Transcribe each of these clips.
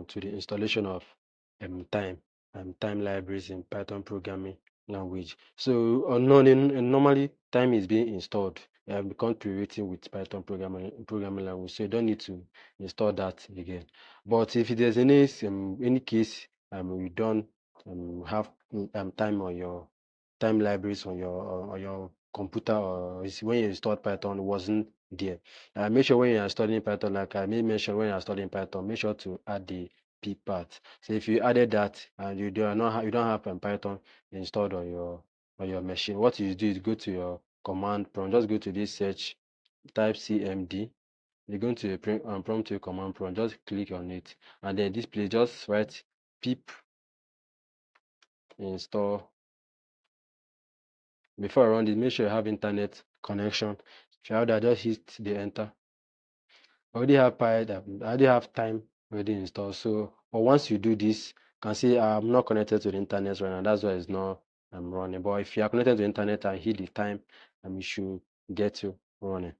to the installation of time time libraries in Python programming language. So normally time is being installed become pre-written with Python programming language. So you don't need to install that again. But if there's any case you don't have time on your time libraries on your computer, or when you installed Python wasn't there, make sure when you are installing Python, like I made mention, when you are installing Python, make sure to add the P part. So if you added that and you do not you don't have Python installed on your machine, what you do is go to your command prompt. Just go to this search, type CMD. You're going to prompt your command prompt. Just click on it, and then this place just write pip install. Before I run this, make sure you have internet connection. If you have that, just hit the enter. I already have I already have time already installed. So, but once you do this, you can see I'm not connected to the internet right now. That's why it's not running. But if you are connected to the internet and hit the time, you should get you running.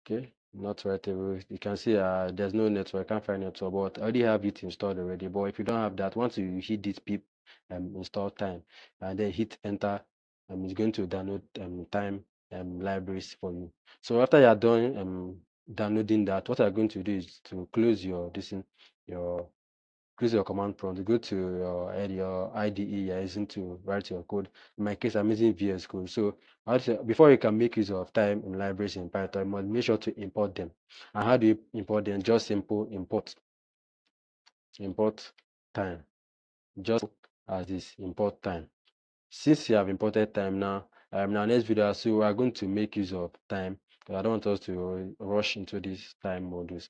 Okay, not right away. You can see there's no network. I can't find network, but I already have it installed already. But if you don't have that, once you hit this pip install time and then hit enter, it's going to download time libraries for you. So after you are done downloading that, what you're going to do is to close your your close your command prompt, go to your IDE you're using to write your code. In my case, I'm using VS Code. So before you can make use of time in libraries in Python, you must make sure to import them. And how do you import them? Just simple import time. Just as this, import time. Since you have imported time now, now next video, so we are going to make use of time. I don't want us to rush into this time modules,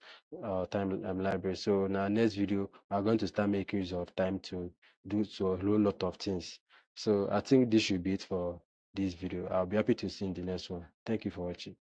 time library. So now next video, we are going to start making use of time to do so a whole lot of things. So I think this should be it for this video. I'll be happy to see you in the next one. Thank you for watching.